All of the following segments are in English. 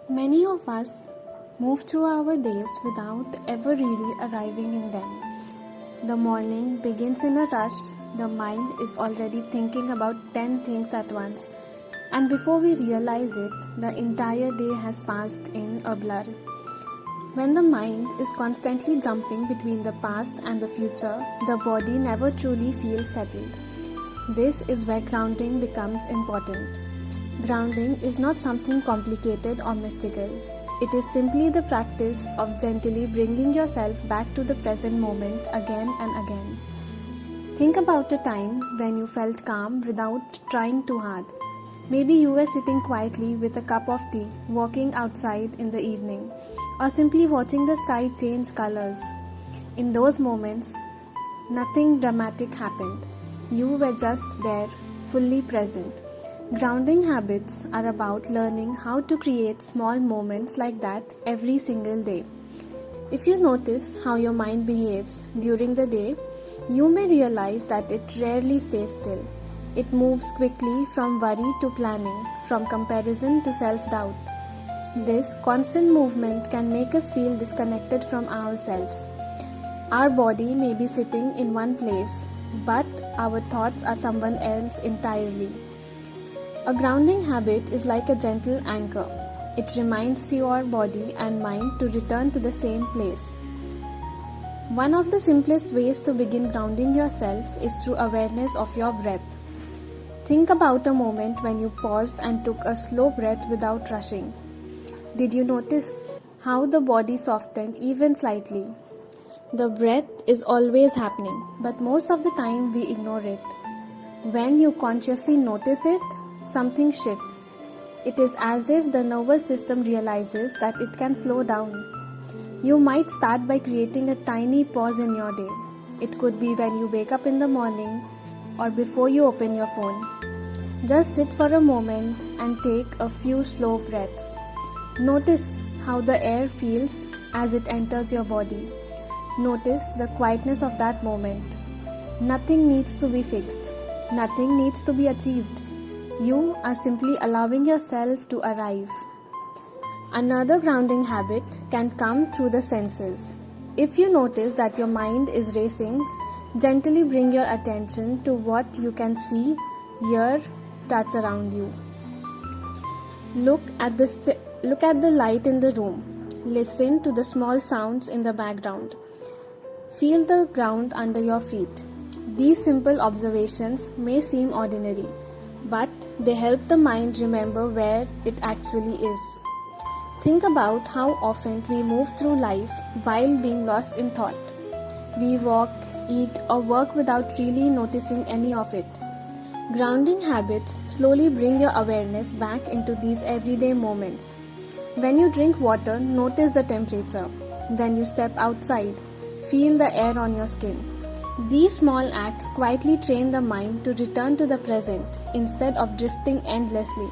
Many of us move through our days without ever really arriving in them. The morning begins in a rush, the mind is already thinking about 10 things at once, and before we realize it, the entire day has passed in a blur. When the mind is constantly jumping between the past and the future, the body never truly feels settled. This is where grounding becomes important. Grounding is not something complicated or mystical. It is simply the practice of gently bringing yourself back to the present moment again and again. Think about a time when you felt calm without trying too hard. Maybe you were sitting quietly with a cup of tea, walking outside in the evening, or simply watching the sky change colors. In those moments, nothing dramatic happened. You were just there, fully present. Grounding habits are about learning how to create small moments like that every single day. If you notice how your mind behaves during the day, you may realize that it rarely stays still. It moves quickly from worry to planning, from comparison to self-doubt. This constant movement can make us feel disconnected from ourselves. Our body may be sitting in one place, but our thoughts are someone else entirely. A grounding habit is like a gentle anchor. It reminds your body and mind to return to the same place. One of the simplest ways to begin grounding yourself is through awareness of your breath. Think about a moment when you paused and took a slow breath without rushing. Did you notice how the body softened even slightly? The breath is always happening, but most of the time we ignore it. When you consciously notice it, something shifts. It is as if the nervous system realizes that it can slow down. You might start by creating a tiny pause in your day. It could be when you wake up in the morning or before you open your phone. Just sit for a moment and take a few slow breaths. Notice how the air feels as it enters your body. Notice the quietness of that moment. Nothing needs to be fixed. Nothing needs to be achieved. You are simply allowing yourself to arrive. Another grounding habit can come through the senses. If you notice that your mind is racing, gently bring your attention to what you can see, hear, touch around you. Look at the light in the room. Listen to the small sounds in the background. Feel the ground under your feet. These simple observations may seem ordinary, but they help the mind remember where it actually is. Think about how often we move through life while being lost in thought. We walk, eat, or work without really noticing any of it. Grounding habits slowly bring your awareness back into these everyday moments. When you drink water, notice the temperature. When you step outside, feel the air on your skin. These small acts quietly train the mind to return to the present instead of drifting endlessly.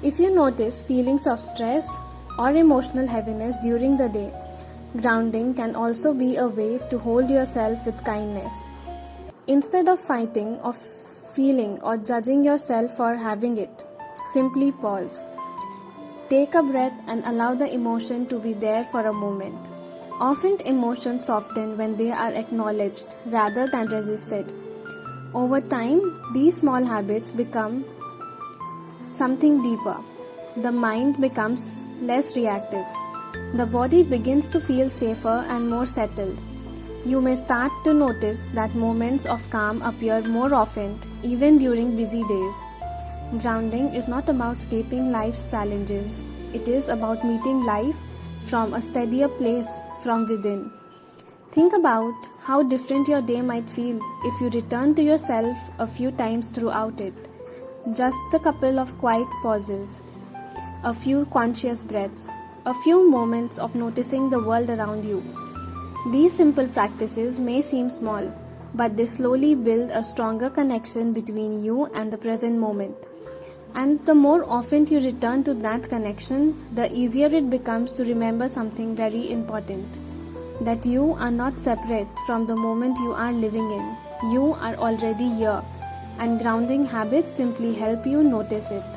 If you notice feelings of stress or emotional heaviness during the day, grounding can also be a way to hold yourself with kindness. Instead of fighting or feeling or judging yourself for having it, simply pause. Take a breath and allow the emotion to be there for a moment. Often emotions soften when they are acknowledged rather than resisted. Over time, these small habits become something deeper. The mind becomes less reactive. The body begins to feel safer and more settled. You may start to notice that moments of calm appear more often, even during busy days. Grounding is not about escaping life's challenges. It is about meeting life from a steadier place from within. Think about how different your day might feel if you return to yourself a few times throughout it. Just a couple of quiet pauses, a few conscious breaths, a few moments of noticing the world around you. These simple practices may seem small, but they slowly build a stronger connection between you and the present moment. And the more often you return to that connection, the easier it becomes to remember something very important. That you are not separate from the moment you are living in. You are already here, and grounding habits simply help you notice it.